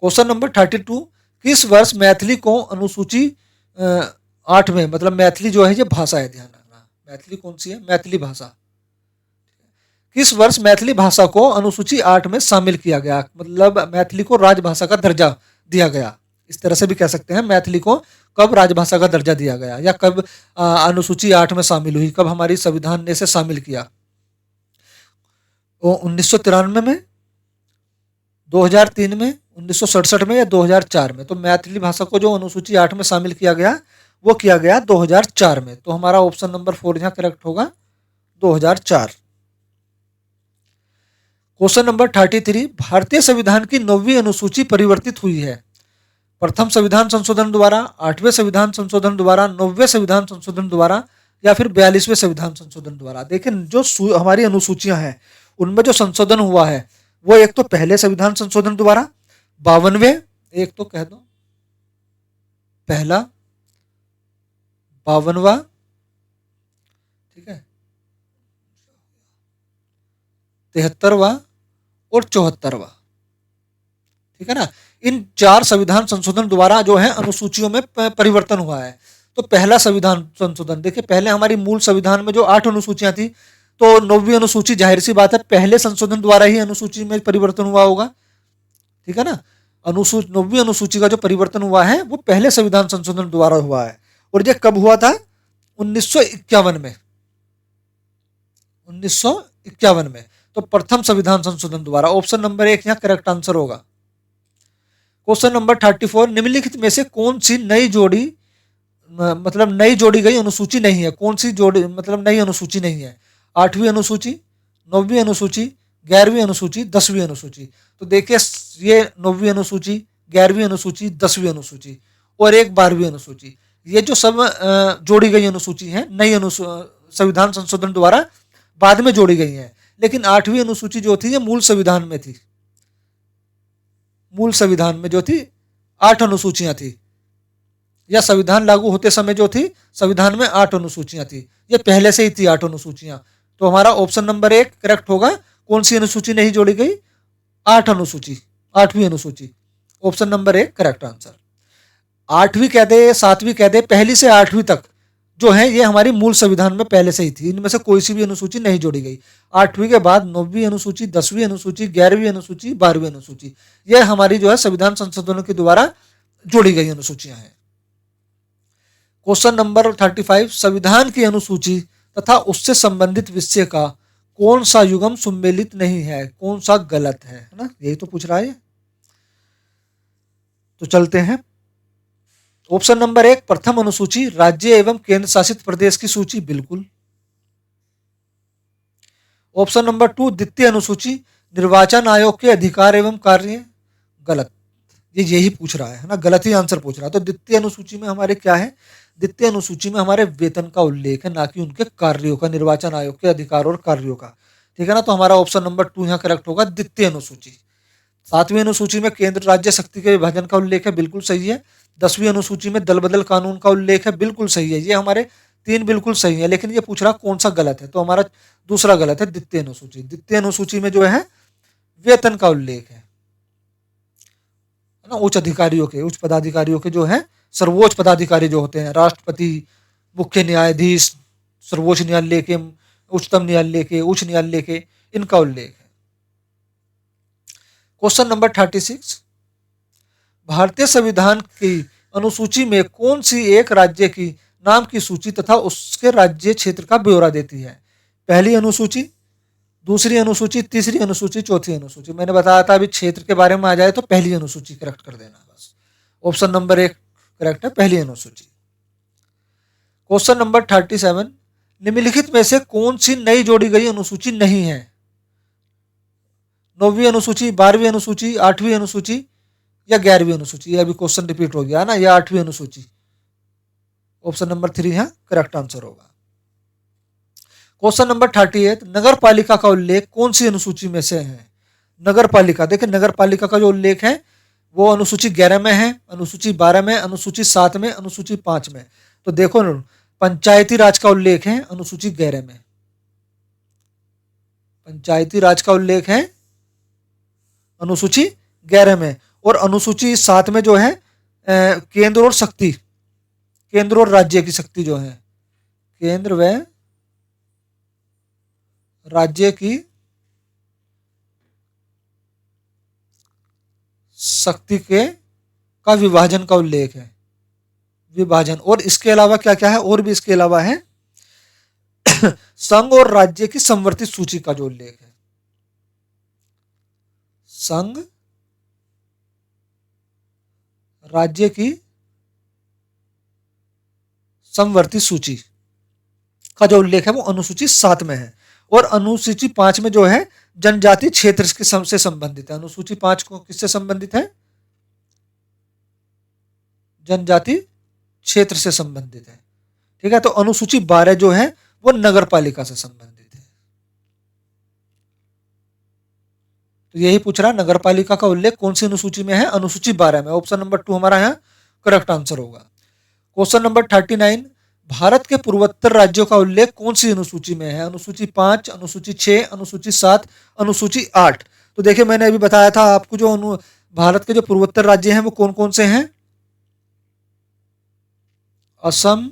क्वेश्चन नंबर 32, किस वर्ष मैथिली को अनुसूची 8 में, मतलब मैथिली जो है ये भाषा है, ध्यान रखना मैथिली कौन सी है? मैथिली भाषा। किस वर्ष मैथिली भाषा को अनुसूची 8 में शामिल किया गया? मतलब मैथिली को राजभाषा का दर्जा दिया गया, इस तरह से भी कह सकते हैं। मैथिली को कब राजभाषा का दर्जा दिया गया या कब अनुसूची 8 में शामिल हुई, कब हमारी संविधान ने इसे शामिल किया? 1993 में, 2003 में, 1967 में या 2004 में? तो मैथिली भाषा को जो अनुसूची 8 में शामिल किया गया वो किया गया 2004 में। तो हमारा ऑप्शन नंबर 4 यहाँ करेक्ट होगा, 2004। क्वेश्चन नंबर 33, भारतीय संविधान की 9वीं अनुसूची परिवर्तित हुई है प्रथम संविधान संशोधन द्वारा, 8वें संविधान संशोधन द्वारा, 9वें संविधान संशोधन द्वारा या फिर 42वें संविधान संशोधन द्वारा? देखिए जो हमारी अनुसूचियां हैं उनमें जो संशोधन हुआ है वो एक तो पहले संविधान संशोधन द्वारा 52वें, एक तो कह दो पहला 52वां, ठीक है, 73वां और 74वां, ठीक है ना। इन 4 संविधान संशोधन द्वारा जो है अनुसूचियों में परिवर्तन हुआ है। तो पहला संविधान संशोधन देखिए, पहले हमारी मूल संविधान में जो 8 अनुसूचियां थी, तो 9वीं अनुसूची जाहिर सी बात है पहले संशोधन द्वारा ही अनुसूची में परिवर्तन हुआ होगा, ठीक है ना। 9वीं अनुसूची का जो परिवर्तन हुआ है वो पहले संविधान संशोधन द्वारा हुआ है। और ये कब हुआ था? 1951 में, 1951 में। तो प्रथम संविधान संशोधन द्वारा, ऑप्शन नंबर 1 यहाँ करेक्ट आंसर होगा। क्वेश्चन नंबर 34, निम्नलिखित में से कौन सी नई जोड़ी मतलब नई जोड़ी गई अनुसूची नहीं है? कौन सी जोड़ी मतलब नई अनुसूची नहीं है? 8वीं अनुसूची, 9वीं अनुसूची, 11वीं अनुसूची, 10वीं अनुसूची। तो देखिए ये 9वीं अनुसूची, 11वीं अनुसूची, 10वीं अनुसूची और एक 12वीं अनुसूची, ये जो सब जोड़ी गई अनुसूची है, नई संविधान संशोधन द्वारा बाद में जोड़ी गई है। लेकिन 8वीं अनुसूची जो थी ये मूल संविधान में थी। मूल संविधान में जो थी 8 अनुसूचियां थी, या संविधान लागू होते समय जो थी संविधान में 8 अनुसूचियां थी, ये पहले से ही थी 8 अनुसूचियां। तो हमारा ऑप्शन नंबर 1 करेक्ट होगा। कौन सी अनुसूची नहीं जोड़ी गई? 8 अनुसूची, 8वीं अनुसूची। Option number 1 correct answer. 8वीं कह दे, 7वीं कह दे, पहली से 8वीं तक जो है ये हमारी मूल संविधान में पहले से ही थी, इनमें से कोई सी भी अनुसूची नहीं जोड़ी गई। 8वीं के बाद 9वीं अनुसूची, 10वीं अनुसूची, 11वीं अनुसूची, 12वीं अनुसूची, ये हमारी जो है संविधान संशोधन के द्वारा जोड़ी गई अनुसूचियां हैं। क्वेश्चन नंबर 35, संविधान की अनुसूची तथा उससे संबंधित विषय का कौन सा युग्म सम्मिलित नहीं है? कौन सा गलत है ना? यही तो पूछ रहा है। तो चलते हैं। ऑप्शन नंबर 1 प्रथम अनुसूची, राज्य एवं केंद्र शासित प्रदेश की सूची, बिल्कुल। ऑप्शन नंबर 2 द्वितीय अनुसूची, निर्वाचन आयोग के अधिकार एवं कार्य, गलत। ये यही पूछ रहा है ना, गलत ही आंसर पूछ रहा है। तो द्वितीय अनुसूची में हमारे क्या है? द्वितीय अनुसूची में हमारे वेतन का उल्लेख है, ना कि उनके कार्यों का, निर्वाचन आयोग के अधिकार और कार्यों का। ठीक है ना, तो हमारा ऑप्शन नंबर 2 यहाँ करेक्ट होगा, द्वितीय अनुसूची। 7वीं अनुसूची में केंद्र राज्य शक्ति के विभाजन का उल्लेख है, बिल्कुल सही है। 10वीं अनुसूची में दल बदल कानून का उल्लेख है, बिल्कुल सही है। ये हमारे 3 बिल्कुल सही है, लेकिन ये पूछ रहा कौन सा गलत है, तो हमारा दूसरा गलत है, द्वितीय अनुसूची। द्वितीय अनुसूची में जो है वेतन का उल्लेख है ना, उच्च अधिकारियों के, उच्च पदाधिकारियों के जो है, सर्वोच्च पदाधिकारी जो होते हैं, राष्ट्रपति, मुख्य न्यायाधीश, सर्वोच्च न्यायालय के, उच्चतम न्यायालय के, उच्च न्यायालय के, इनका उल्लेख है। क्वेश्चन नंबर 36, भारतीय संविधान की अनुसूची में कौन सी एक राज्य की नाम की सूची तथा उसके राज्य क्षेत्र का ब्यौरा देती है? पहली अनुसूची, दूसरी अनुसूची, तीसरी अनुसूची, चौथी अनुसूची। मैंने बताया था अभी क्षेत्र के बारे में आ जाए तो पहली अनुसूची करेक्ट कर देना बस। ऑप्शन नंबर 1 करेक्ट है, पहली अनुसूची। क्वेश्चन नंबर 37, निम्नलिखित में से कौन सी नई जोड़ी गई अनुसूची नहीं है? 9वीं अनुसूची, 12वीं अनुसूची, 8वीं अनुसूची या 11वीं अनुसूची। ये अभी क्वेश्चन रिपीट हो गया ना, या 8वीं अनुसूची। ऑप्शन नंबर 3 यहाँ करेक्ट आंसर होगा। क्वेश्चन नंबर 38, नगर पालिका का उल्लेख कौन सी अनुसूची में से है? नगर पालिका, देखिए नगर पालिका का जो उल्लेख है वो अनुसूची 11 में है, अनुसूची 12 में, अनुसूची 7 में, अनुसूची 5 में। तो देखो पंचायती राज का उल्लेख है अनुसूची 11 में, पंचायती राज का उल्लेख है अनुसूची 11 में। और अनुसूची 7 में जो है केंद्र और शक्ति, केंद्र और राज्य की शक्ति जो है, केंद्र व राज्य की शक्ति के का विभाजन का उल्लेख है, विभाजन। और इसके अलावा क्या क्या है? और भी इसके अलावा है संघ और राज्य की संवर्धित सूची का जो उल्लेख है, संघ राज्य की संवर्धित सूची का जो उल्लेख है वो अनुसूची 7 में है। और अनुसूची 5 में जो है जनजाति क्षेत्र से संबंधित है। अनुसूची 5 को किससे संबंधित है? जनजाति क्षेत्र से संबंधित है। ठीक है, तो अनुसूची 12 जो है वो नगर पालिका से संबंधित है। तो यही पूछ रहा, नगर पालिका का उल्लेख कौन सी अनुसूची में है? अनुसूची 12 में। ऑप्शन नंबर 2 हमारा यहाँ करेक्ट आंसर होगा। क्वेश्चन नंबर 39, भारत के पूर्वोत्तर राज्यों का उल्लेख कौन सी अनुसूची में है? अनुसूची 5, अनुसूची 6, अनुसूची 7, अनुसूची 8। तो देखिए मैंने अभी बताया था आपको, जो भारत के जो पूर्वोत्तर राज्य हैं वो कौन कौन से हैं? असम,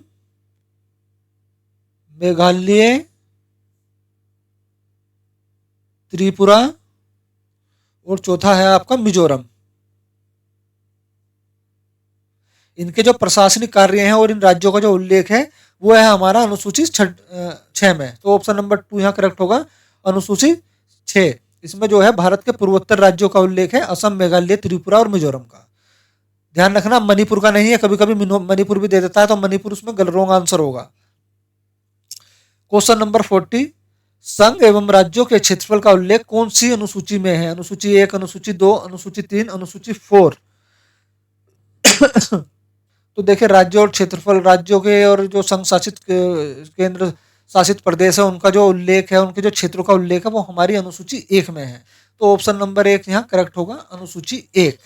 मेघालय, त्रिपुरा और चौथा है आपका मिजोरम। इनके जो प्रशासनिक कार्य हैं और इन राज्यों का जो उल्लेख है वो है हमारा अनुसूची 6 में। तो ऑप्शन नंबर 2 यहाँ करेक्ट होगा, अनुसूची 6। इसमें जो है भारत के पूर्वोत्तर राज्यों का उल्लेख है, असम, मेघालय, त्रिपुरा और मिजोरम का। ध्यान रखना मणिपुर का नहीं है, कभी कभी मणिपुर भी दे देता है तो मणिपुर उसमें रॉन्ग आंसर होगा। क्वेश्चन नंबर 40, संघ एवं राज्यों के क्षेत्रफल का उल्लेख कौन सी अनुसूची में है? अनुसूची 1, अनुसूची 2, अनुसूची 3, अनुसूची 4। तो देखिए राज्य और क्षेत्रफल, राज्यों के और जो संघ शासित केंद्र शासित प्रदेश है उनका जो उल्लेख है, उनके जो क्षेत्रों का उल्लेख है वो हमारी अनुसूची 1 में है। तो ऑप्शन नंबर 1 यहाँ करेक्ट होगा, अनुसूची 1।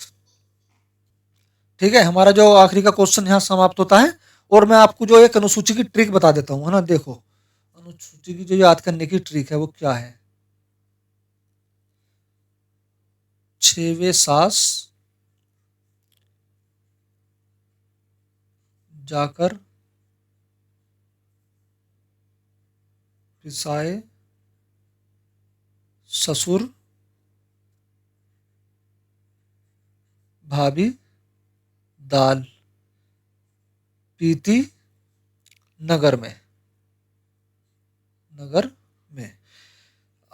ठीक है, हमारा जो आखिरी का क्वेश्चन यहाँ समाप्त होता है। और मैं आपको जो एक अनुसूची की ट्रिक बता देता हूँ, है ना। देखो अनुसूची की जो याद करने की ट्रिक है वो क्या है। 6वें सास जाकर पिसाए ससुर भाभी दाल पीती नगर में, नगर में।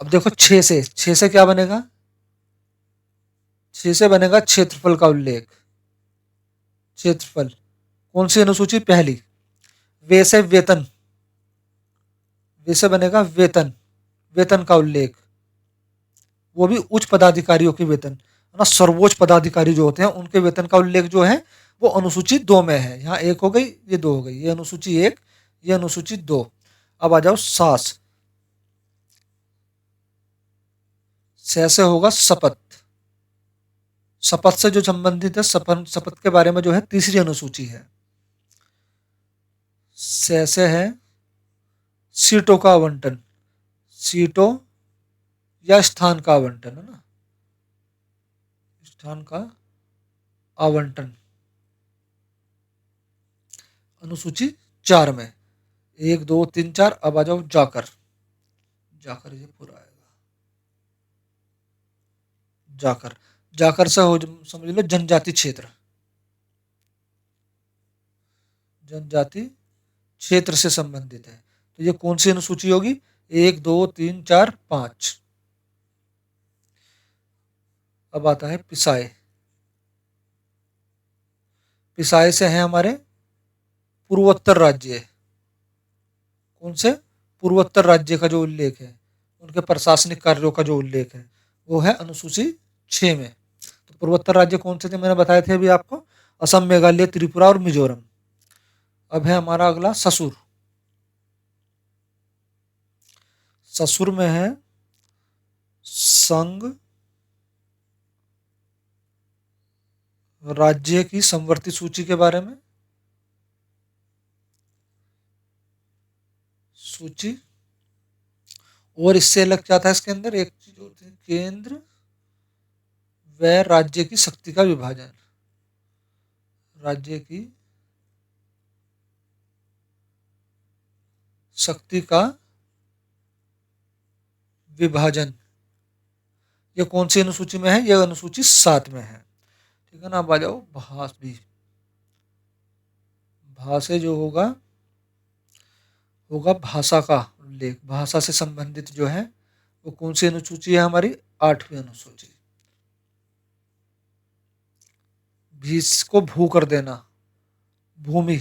अब देखो 6 से क्या बनेगा? 6 से बनेगा क्षेत्रफल का उल्लेख। क्षेत्रफल कौन सी अनुसूची? पहली। वे से वेतन, वे से बनेगा वेतन, वेतन का उल्लेख, वो भी उच्च पदाधिकारियों के वेतन, है ना। सर्वोच्च पदाधिकारी जो होते हैं उनके वेतन का उल्लेख जो है वो अनुसूची 2 में है। यहाँ 1 हो गई, ये 2 हो गई, ये अनुसूची 1, ये अनुसूची 2। अब आ जाओ सास। से होगा शपथ, शपथ से जो संबंधित है, शपथ के बारे में जो है तीसरी अनुसूची है। से है सीटों का आवंटन, सीटों या स्थान का आवंटन, है ना, स्थान का आवंटन। अनुसूची 4 में 1, 2, 3, 4। अब आ जाओ जाकर, जाकर ये पूरा आएगा। जाकर, जाकर से हो समझ लो जनजाति क्षेत्र, जनजाति क्षेत्र से संबंधित है। तो ये कौन सी अनुसूची होगी? 1, 2, 3, 4, 5। अब आता है पिसाए। पिसाए से है हमारे पूर्वोत्तर राज्य। कौन से? पूर्वोत्तर राज्य का जो उल्लेख है, उनके प्रशासनिक कार्यों का जो उल्लेख है वो है अनुसूची 6 में। तो पूर्वोत्तर राज्य कौन से थे मैंने बताए थे अभी आपको, असम, मेघालय, त्रिपुरा और मिजोरम। अब है हमारा अगला ससुर। ससुर में है संघ राज्य की समवर्ती सूची के बारे में, सूची। और इससे अलग क्या था इसके अंदर? एक चीज होती है केंद्र व राज्य की शक्ति का विभाजन, राज्य की शक्ति का विभाजन। ये कौन सी अनुसूची में है? ये अनुसूची 7 में है। ठीक है ना। अब आ जाओ भाष भी। भाषा जो होगा, होगा भाषा का उल्लेख, भाषा से संबंधित जो है वो कौन सी अनुसूची है हमारी? 8वीं अनुसूची। भीष को भू कर देना, भूमि,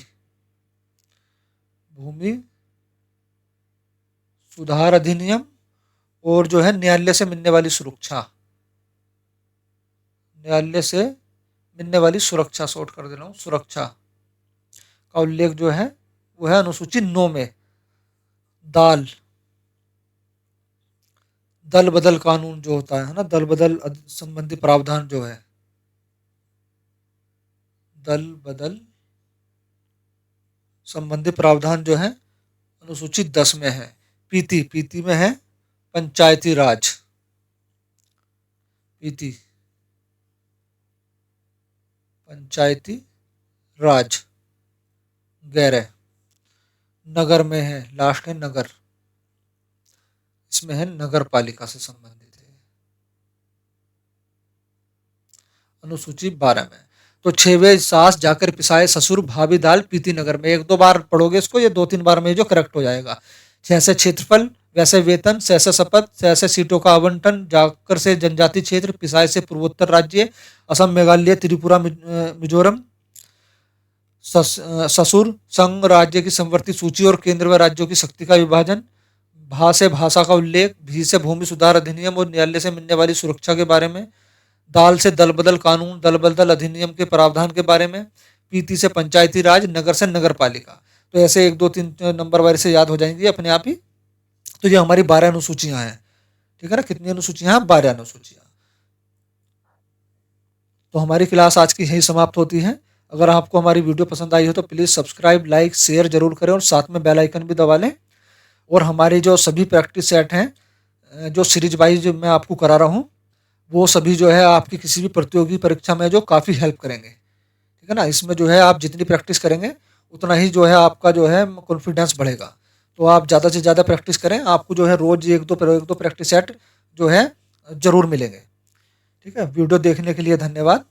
भूमि सुधार अधिनियम। और जो है न्यायालय से मिलने वाली सुरक्षा, न्यायालय से मिलने वाली सुरक्षा, शॉर्ट कर दे रहा हूँ, सुरक्षा का उल्लेख जो है वो है अनुसूची 9 में। दाल, दल बदल कानून जो होता है ना, दल बदल संबंधी प्रावधान जो है, दल बदल संबंधी प्रावधान जो है अनुसूची 10 में है। पीती, पीती में है पंचायती राज, पीती पंचायती राज। गैर नगर में है, लास्ट है नगर, इसमें है नगर पालिका से संबंधित है, अनुसूची 12 में। तो 6वें सास जाकर पिसाए ससुर भाभी दाल पीती नगर में, 1-2 बार पढ़ोगे इसको, ये 2-3 बार में जो करेक्ट हो जाएगा। जैसे क्षेत्रफल वैसे वेतन, सैसे शपथ, सैसे सीटों का आवंटन, जाकर से जनजाति क्षेत्र, पिसाई से पूर्वोत्तर राज्य, असम, मेघालय, त्रिपुरा, मिजोरम, ससुर, संघ राज्य की संवर्ती सूची और केंद्र व राज्यों की शक्ति का विभाजन, भा से भाषा का उल्लेख, भी से भूमि सुधार अधिनियम और न्यायालय से मिलने वाली सुरक्षा के बारे में, दाल से दल बदल कानून, दल बदल अधिनियम के प्रावधान के बारे में, पीती से पंचायती राज, नगर से नगर पालिका। तो ऐसे 1 2 3 नंबर वारी से याद हो जाएंगी अपने आप ही। तो ये हमारी 12 अनुसूचियां हैं। ठीक है ना, कितनी अनुसूचियां हैं? 12 अनुसूचियां। तो हमारी क्लास आज की यही समाप्त होती है। अगर आपको हमारी वीडियो पसंद आई हो तो प्लीज़ सब्सक्राइब, लाइक, शेयर जरूर करें और साथ में बेल आइकन भी दबा लें। और हमारे जो सभी प्रैक्टिस सेट हैं, जो सीरीज वाइज मैं आपको करा रहा हूँ, वो सभी जो है आपकी किसी भी प्रतियोगी परीक्षा में जो काफ़ी हेल्प करेंगे। ठीक है ना, इसमें जो है आप जितनी प्रैक्टिस करेंगे उतना ही जो है आपका जो है कॉन्फिडेंस बढ़ेगा। तो आप ज़्यादा से ज़्यादा प्रैक्टिस करें, आपको जो है रोज़ एक दो प्रैक्टिस सेट जो है ज़रूर मिलेंगे। ठीक है, वीडियो देखने के लिए धन्यवाद।